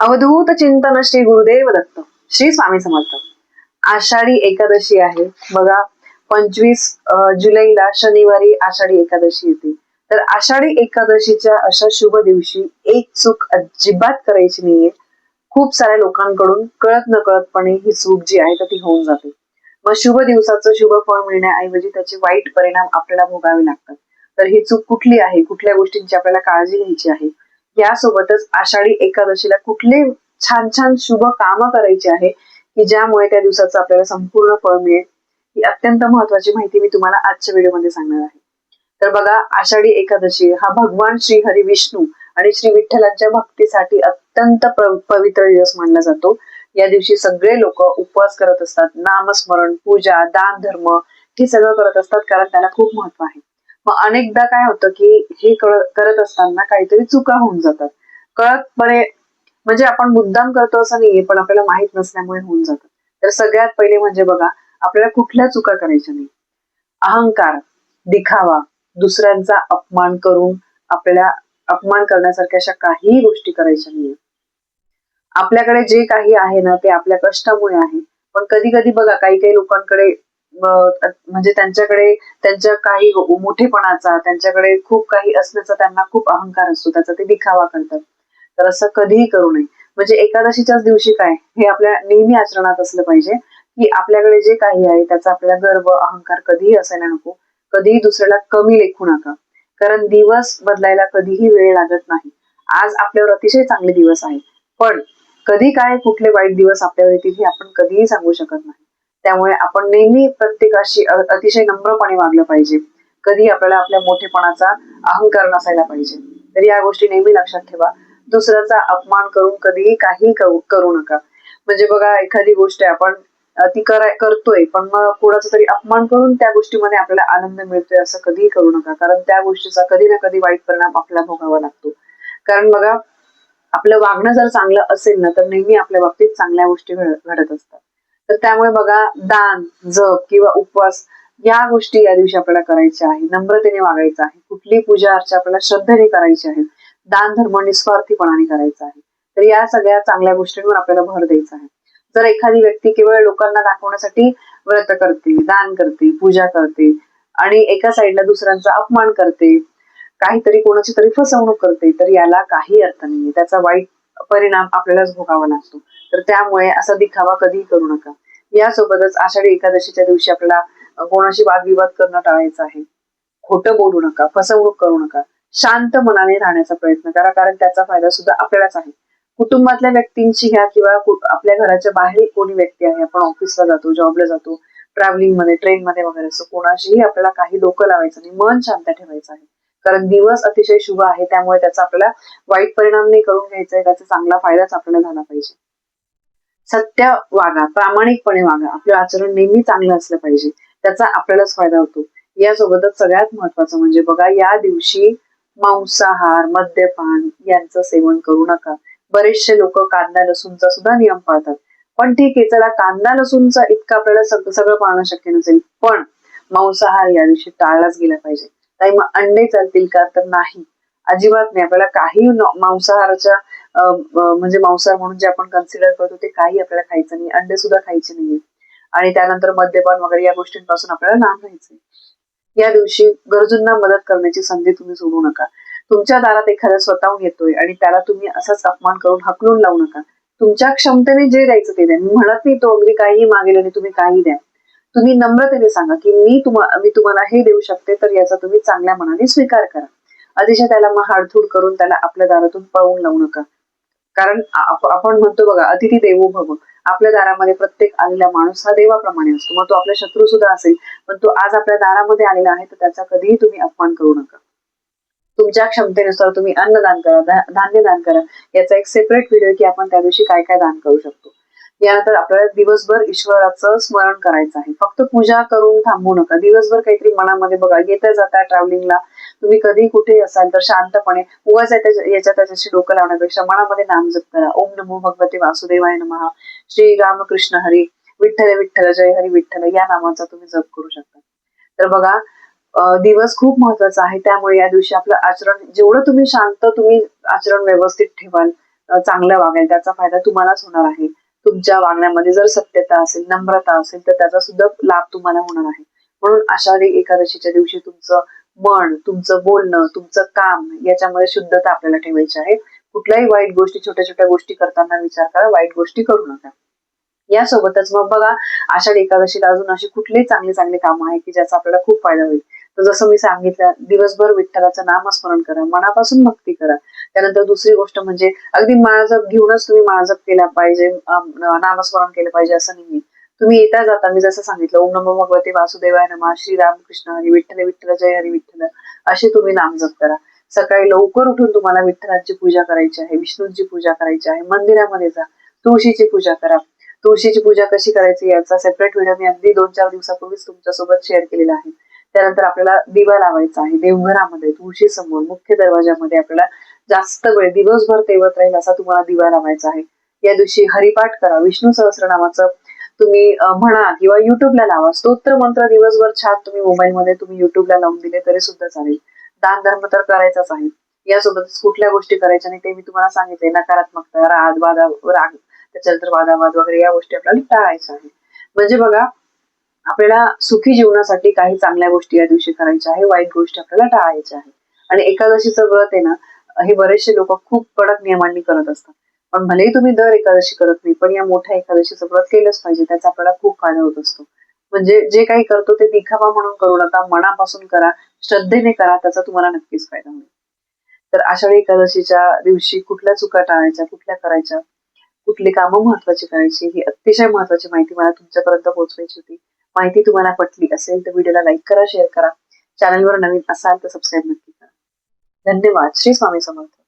अवधूत चिंतन श्री गुरुदेव दत्त. श्री स्वामी समर्थ. आषाढी एकादशी आहे बघा. 25 जुलैला शनिवारी आषाढी एकादशी येते. तर आषाढी एकादशीच्या अशा शुभ दिवशी एक चूक अजिबात करायची नाहीये. खूप साऱ्या लोकांकडून कळत नकळतपणे ही चूक जी आहे तर ती होऊन जाते. मग शुभ दिवसाचं शुभ फळ मिळण्याऐवजी त्याचे वाईट परिणाम आपल्याला भोगावे लागतात. तर ही चूक कुठली आहे, कुठल्या गोष्टींची आपल्याला काळजी घ्यायची आहे, यासोबतच आषाढी एकादशीला कुठले छान छान शुभ काम करायचे आहे की ज्यामुळे त्या दिवसाचं आपल्याला संपूर्ण फळ मिळेल, ही अत्यंत महत्वाची माहिती मी तुम्हाला आजच्या व्हिडिओमध्ये सांगणार आहे. तर बघा, आषाढी एकादशी हा भगवान श्री हरी विष्णू आणि श्री विठ्ठलांच्या भक्तीसाठी अत्यंत पवित्र दिवस मानला जातो. या दिवशी सगळे लोक उपवास करत असतात, नामस्मरण, पूजा, दान, धर्म हे सगळं करत असतात, कारण त्याला खूप महत्व आहे. मग अनेकदा काय होतं की हे करत असताना काहीतरी चुका होऊन जातात कळतपणे. म्हणजे आपण मुद्दाम करतो असं नाहीये, पण आपल्याला माहित नसल्यामुळे होऊन जातात. तर सगळ्यात पहिले म्हणजे बघा, आपल्याला कुठल्या चुका करायच्या नाही. अहंकार, दिखावा, दुसऱ्यांचा अपमान करून आपल्याला अपमान करण्यासारख्या अशा काही गोष्टी करायच्या नाहीये. आपल्याकडे जे काही आहे ना ते आपल्या कष्टामुळे आहे. पण कधी कधी बघा, काही काही लोकांकडे म्हणजे त्यांच्याकडे त्यांच्या काही मोठेपणाचा, त्यांच्याकडे खूप काही असण्याचा त्यांना खूप अहंकार असतो, त्याचा ते दिखावा करतात. तर असं कधीही करू नये. म्हणजे एकादशीच्याच दिवशी काय, हे आपल्या नेहमी आचरणात असलं पाहिजे की आपल्याकडे जे काही आहे त्याचा आपल्याला गर्व, अहंकार कधीही असायला नको. कधीही दुसऱ्याला कमी लेखू नका, कारण दिवस बदलायला कधीही वेळ लागत नाही. आज आपल्यावर अतिशय चांगले दिवस आहे, पण कधी काय कुठले वाईट दिवस आपल्यावर येतील हे आपण कधीही सांगू शकत नाही. त्यामुळे आपण नेहमी प्रत्येकाशी अतिशय नम्रपणे वागलं पाहिजे. कधी आपल्याला आपल्या मोठेपणाचा अहंकार नसायला पाहिजे. तर या गोष्टी नेहमी लक्षात ठेवा. दुसऱ्याचा अपमान करून कधीही काही करू नका. म्हणजे बघा, एखादी गोष्ट आपण ती करतोय, पण मग कोणाचा तरी अपमान करून त्या गोष्टीमध्ये आपल्याला आनंद मिळतोय असं कधीही करू नका, कारण त्या गोष्टीचा कधी ना कधी वाईट परिणाम आपल्याला भोगावा लागतो. कारण बघा, आपलं वागणं जर चांगलं असेल ना तर नेहमी आपल्या बाबतीत चांगल्या गोष्टी घडत असतात. तर त्यामुळे बघा, दान, जप किंवा उपवास या गोष्टी या दिवशी आपल्याला करायच्या आहे. नम्रतेने वागायचं आहे. कुठली पूजा अर्चा आपल्याला श्रद्धेने करायची आहे. दान धर्म निस्वार्थीपणाने करायचा आहे. तर या सगळ्या चांगल्या गोष्टींवर आपल्याला भर द्यायचा आहे. जर एखादी व्यक्ती केवळ लोकांना दाखवण्यासाठी व्रत करते, दान करते, पूजा करते आणि एका साईडला दुसऱ्यांचा अपमान करते, काहीतरी कोणाची तरी फसवणूक करते, तर याला काही अर्थ नाहीये. त्याचा वाईट परिणाम आपल्यालाच भोगावा लागतो. तर त्यामुळे असा दिखावा कधीही करू नका. यासोबतच आषाढी एकादशीच्या दिवशी आपल्याला कोणाशी वादविवाद करणं टाळायचं आहे. खोटं बोलू नका, फसवणूक करू नका. शांत मनाने राहण्याचा प्रयत्न करा, कारण त्याचा फायदा सुद्धा आपल्यालाच आहे. कुटुंबातल्या व्यक्तींशी घ्या किंवा आपल्या घराच्या बाहेर कोणी व्यक्ती आहे, आपण ऑफिसला जातो, जॉबला जातो, ट्रॅव्हलिंग मध्ये, ट्रेन मध्ये वगैरे, असं कोणाशीही आपल्याला काही डोकं लावायचं नाही. मन शांत ठेवायचं आहे, कारण दिवस अतिशय शुभ आहे. त्यामुळे त्याचा आपल्याला वाईट परिणाम नाही करून घ्यायचा आहे, त्याचा चांगला फायदाच आपल्याला झाला पाहिजे. सत्य वागा, प्रामाणिकपणे वागा, आपलं आचरण नेहमी चांगलं असलं पाहिजे, त्याचा आपल्यालाच फायदा होतो. यासोबतच सगळ्यात महत्वाचं म्हणजे बघा, या दिवशी मांसाहार, मद्यपान यांचं सेवन करू नका. बरेचसे लोक कांदा लसूणचा सुद्धा नियम पाळतात. पण ठीक आहे, चला, कांदा लसूणचा इतकं आपल्याला सगळं पाळणं शक्य नसेल, पण मांसाहार या दिवशी टाळलाच गेला पाहिजे. ताई, मग अंडे चालतील का? तर नाही, अजिबात नाही. आपल्याला काही मांसाहाराच्या म्हणजे मांसाहार म्हणून जे आपण कन्सिडर करतो ते काही आपल्याला खायचं नाही. अंडे सुद्धा खायचे नाहीये. आणि त्यानंतर मद्यपान वगैरे या गोष्टींपासून आपल्याला लांब राहायचंय. या दिवशी गरजूंना मदत करण्याची संधी तुम्ही सोडू नका. तुमच्या दारात एखादा स्वतःहून येतोय आणि त्याला तुम्ही असाच अपमान करून हकलून लावू नका. तुमच्या क्षमतेने जे द्यायचं ते द्या. मी म्हणत नाही तो अगदी काही मागेल आणि तुम्ही काही द्या. तुम्ही नम्रतेने सांगा की मी तुम्हाला हे देऊ शकते, तर याचा तुम्ही चांगल्या मनाने स्वीकार करा. अतिशय त्याला मग हाडथूड करून त्याला आपल्या दारातून पळवून लावू नका. कारण आपण म्हणतो बघा, अतिथी देवो भव. आपल्या दारामध्ये प्रत्येक आलेला माणूस हा देवाप्रमाणे असतो. मग तो आपला शत्रू सुद्धा असेल, पण तो आज आपल्या दारामध्ये आलेला आहे, तर त्याचा कधीही तुम्ही अपमान करू नका. तुमच्या क्षमतेनुसार तुम्ही अन्नदान करा, धान्य दान करा. याचा एक सेपरेट व्हिडिओ की आपण त्या दिवशी काय काय दान करू शकतो. यानंतर आपल्याला दिवसभर ईश्वराचं स्मरण करायचं आहे. फक्त पूजा करून थांबू नका. दिवसभर काहीतरी मनामध्ये बघा, येता जाता ट्रॅव्हलिंगला तुम्ही कधी कुठे असाल तर शांतपणे उगाच याच्या त्याच्याशी डोकं लावण्यापेक्षा मनामध्ये नाम जप करा. ओम नमो भगवते वासुदेवाय नमः, श्री रामकृष्ण हरी, विठ्ठल विठ्ठल, जय हरी विठ्ठल या नामाचा तुम्ही जप करू शकता. तर बघा, दिवस खूप महत्वाचा आहे. त्यामुळे या दिवशी आपलं आचरण जेवढं तुम्ही शांत, तुम्ही आचरण व्यवस्थित ठेवाल, चांगलं वागेल त्याचा फायदा तुम्हालाच होणार आहे. तुमच्या वागण्यामध्ये जर सत्यता असेल, नम्रता असेल तर त्याचा सुद्धा लाभ तुम्हाला होणार आहे. म्हणून आषाढी एकादशीच्या दिवशी तुमचं मन, तुमचं बोलणं, तुमचं काम याच्यामध्ये शुद्धता आपल्याला ठेवायची आहे. कुठल्याही वाईट गोष्टी, छोट्या छोट्या गोष्टी करताना विचार करा, वाईट गोष्टी करू नका. यासोबतच मग बघा, आषाढी एकादशीला अजून अशी कुठलीही चांगली चांगली कामं आहे की ज्याचा आपल्याला खूप फायदा होईल. तर जसं मी सांगितलं, दिवसभर विठ्ठलाचं नामस्मरण करा, मनापासून भक्ती करा. त्यानंतर दुसरी गोष्ट म्हणजे अगदी माळजप घेऊनच तुम्ही माळजप केला पाहिजे, नामस्मरण केलं पाहिजे असं नाहीये. तुम्ही येता जाता मी जसं सांगितलं, ओम नमो भगवते वासुदेवाय नमः, श्री रामकृष्ण हरी, विठ्ठल विठ्ठल जय हरी विठ्ठल, असे तुम्ही नामजप करा. सकाळी लवकर उठून तुम्हाला विठ्ठलांची पूजा करायची आहे, विष्णूंची पूजा करायची आहे. मंदिरामध्ये जा, तुळशीची पूजा करा. तुळशीची पूजा कशी करायची याचा सेपरेट व्हिडिओ मी अगदी 2-4 दिवसापूर्वीच तुमच्यासोबत शेअर केलेला आहे. त्यानंतर आपल्याला दिवा लावायचा आहे देवघरामध्ये, तुळशी समोर, मुख्य दरवाजामध्ये आपल्याला जास्त वेळ दिवसभर तेवत राहील असा तुम्हाला दिवा लावायचा आहे. या दिवशी हरिपाठ करा, विष्णू सहस्रनामाचं तुम्ही म्हणा किंवा युट्यूबला लावा. स्तोत्र मंत्र दिवसभर छान तुम्ही मोबाईलमध्ये तुम्ही युट्यूबला लावून दिले तरी सुद्धा चालेल. दान धर्म तर करायचाच आहे. यासोबतच कुठल्या गोष्टी करायच्या नाही ते मी तुम्हाला सांगितले. नकारात्मकता, राग, त्याच्यानंतर वादावाद वगैरे या गोष्टी आपल्याला टाळायच्या आहेत. म्हणजे बघा, आपल्याला सुखी जीवनासाठी काही चांगल्या गोष्टी या दिवशी करायच्या आहे, वाईट गोष्टी आपल्याला टाळायच्या आहे. आणि एकादशीचं व्रत आहे ना, हे बरेचसे लोक खूप कडक नियमांनी करत असतात. पण भलेही तुम्ही दर एकादशी करत नाही, पण या मोठ्या एकादशीचं व्रत केलंच पाहिजे, त्याचा आपल्याला खूप फायदा होत असतो. म्हणजे जे काही करतो ते दिखावा म्हणून करू नका, मनापासून करा, श्रद्धेने करा, त्याचा तुम्हाला नक्कीच फायदा होईल. तर आषाढी एकादशीच्या दिवशी कुठल्या चुका टाळायच्या, कुठल्या करायच्या, कुठली कामं महत्वाची करायची, ही अतिशय महत्वाची माहिती मला तुमच्यापर्यंत पोहोचवायची होती. माहिती तुम्हाला पटली असेल तर व्हिडिओला लाईक करा, शेअर करा. चॅनलवर नवीन असाल तर सबस्क्राईब नक्की करा. धन्यवाद. श्री स्वामी समर्थ.